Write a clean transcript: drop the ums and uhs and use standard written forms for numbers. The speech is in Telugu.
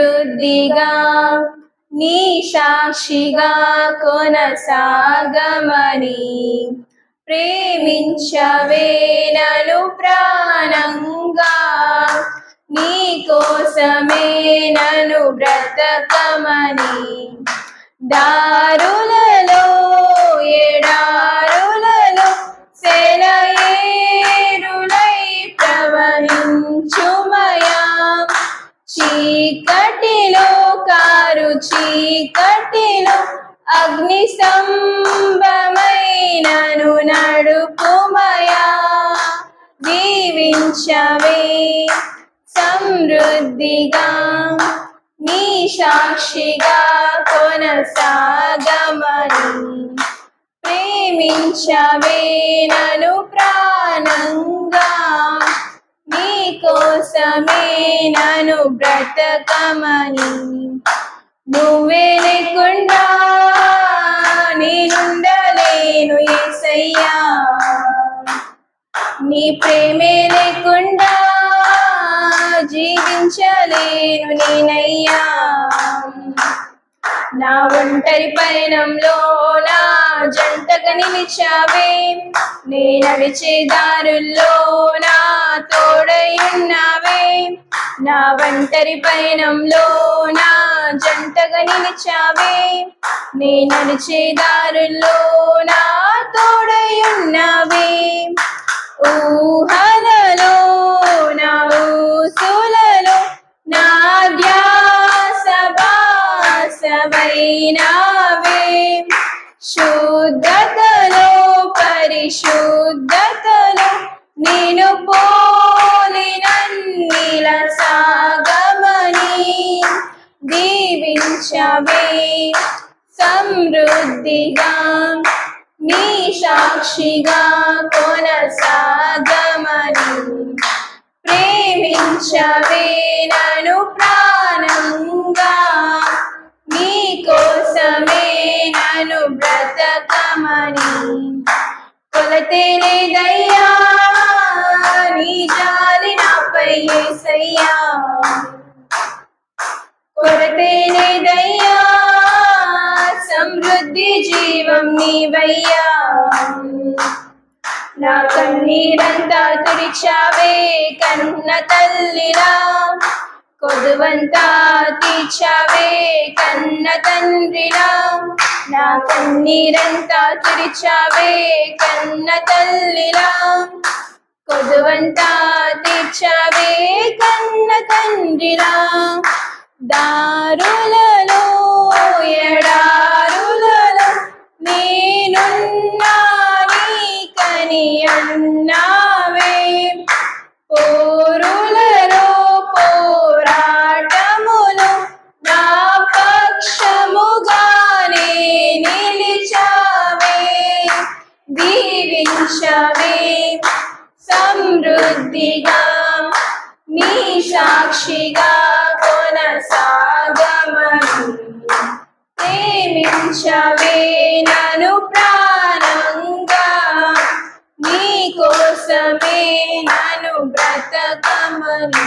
సమృద్ధిగా నీ సాక్షిగా కొనసాగమని ప్రేమించవే నన్ను ప్రాణంగా నీ కోసమే నన్ను బ్రతకమని దారులలో ఎడారులలో సెలయేరులై ప్రవహించుమయా చీకటిలో కారు చీకటిలో అగ్ని స్తంభమైనను నడుపుమయా దీవించవే సమృద్ధిగా నీ సాక్షిగా కొనసాగమని ప్రేమించవే నన్ను ప్రాణంగా నీ కోసమే నన్ను బ్రతకమని నువ్వే లేకుండా నేనుండలేను యేసయ్యా నీ ప్రేమే లేకుండా జీవించలేను నేనయ్యా నా ఒంటరి పయనంలో నా జంటగా నిలిచావే నే నడిచే దారుల్లో నా తోడై ఉన్నావే నా ఒంటరి పయనంలో నా జంటగా నిలిచావే నే నడిచే దారుల్లో నా తోడై ఉన్నావే ఊహలలో నా ఊసులలో నా ధ్యాస బాసవైనావే శుద్ధతలో పరిశుద్ధతలో నేను పోలినన్నిల సాగమని దీవించవే సమృద్ధిగా నీ సాక్షిగా కొనసాగమని ప్రేమించవే నన్ను ప్రాణంగా నీ కోసమే నన్ను బ్రతకమని కొలతే లేదయ్యా నీ జాలి నాపై యేసయ్యా కొలతే లేదయ్యా సమృద్ధి జీవం నీవయ్యా నా కన్నీరంతా తుడిచావే కన్న తల్లిలా కొదువంతా తీర్చావే కన్న తండ్రిలా నా కన్నీరంతా తుడిచావే కన్న తల్లిలా కొదువంతా తీర్చావే కన్న తండ్రిలా దారులలో ఎడారులలో నేనున్నా నీకని అన్నావే పోరులలో పోరాటములు నా పక్షముగానే నిలిచావే దీవించవే సమృద్ధిగా నీ సాక్షిగా కొనసాగమని ప్రేమించవే నన్ను ప్రాణంగా నీ కోసమే నన్ను బ్రతకమని